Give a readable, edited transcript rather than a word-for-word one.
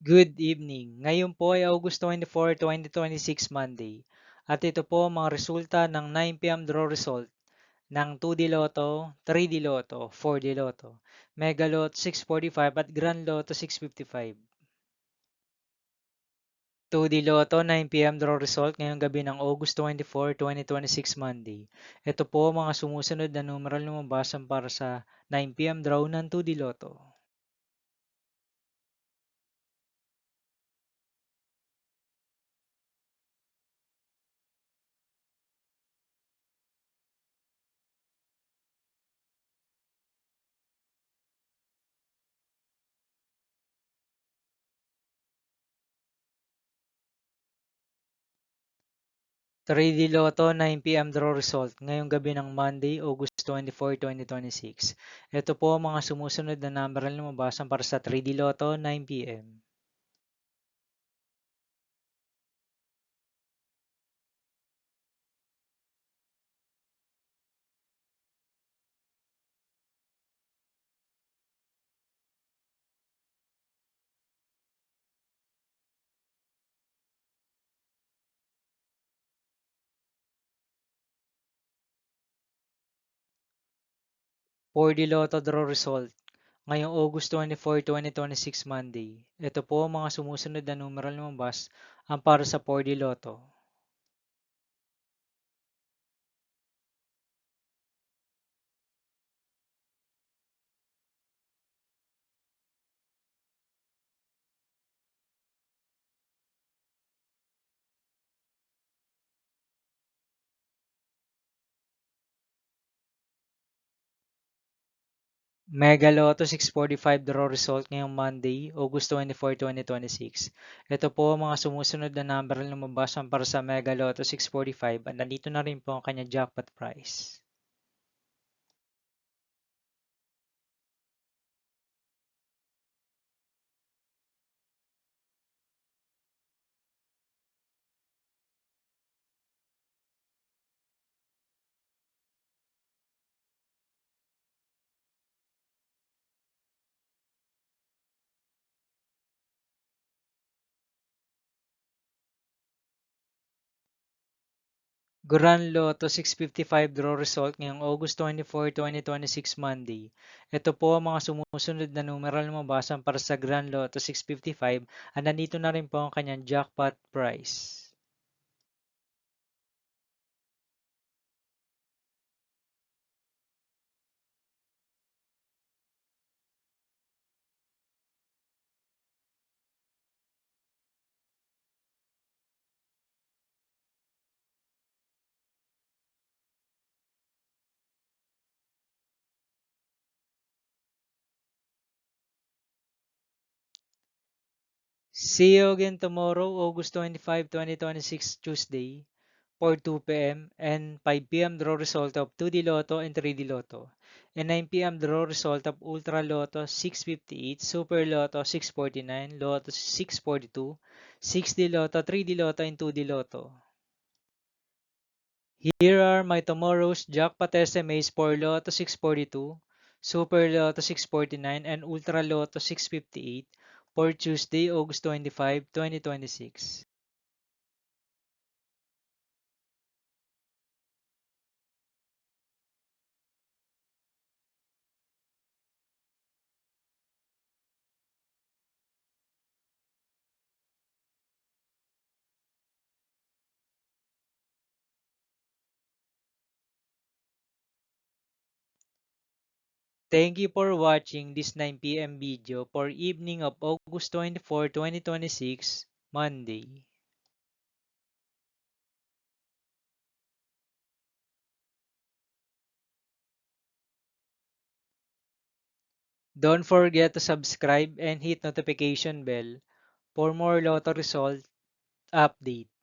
Good evening. Ngayon po ay August 24, 2026 Monday. At ito po ang mga resulta ng 9 p.m. draw result ng 2D Lotto, 3D Lotto, 4D Lotto, Mega Lot 645 at Grand Lotto 655. 2D Lotto 9 p.m. draw result ngayong gabi ng August 24, 2026 Monday. Ito po ang mga sumusunod na numeral lumabasan para sa 9 p.m. draw ng 2D Lotto. 3D Lotto 9 p.m. draw result ngayong gabi ng Monday, August 24, 2026. Ito po ang mga sumusunod na number na lumabasan para sa 3D Lotto 9 p.m. 4D Lotto draw result ngayong August 24, 2026 Monday. Ito po ang mga sumusunod na numeral lumabas ang para sa 4D Lotto. Mega Lotto 645 draw result ngayong Monday, August 24, 2026. Ito po ang mga sumusunod na number na lumabas para sa Mega Lotto 645 at nandito na rin po ang kanyang jackpot price. Grand Lotto 655 draw result ngayong August 24, 2026 Monday. Ito po ang mga sumusunod na numeral lumabasan para sa Grand Lotto 655 at nandito na rin po ang kanyang jackpot price. See you again tomorrow, August 25, 2026 Tuesday, for 2 p.m. and 5 p.m. draw result of 2D Lotto and 3D Lotto, and 9 p.m. draw result of Ultra Lotto 658, Super Lotto 649, Lotto 642, 6D Lotto, 3D Lotto, and 2D Lotto. Here are my tomorrow's jackpot estimates for Lotto 642, Super Lotto 649, and Ultra Lotto 658 for Tuesday, August 25, 2026. Thank you for watching this 9 p.m. video for evening of August 24, 2026, Monday. Don't forget to subscribe and hit notification bell for more Lotto result update.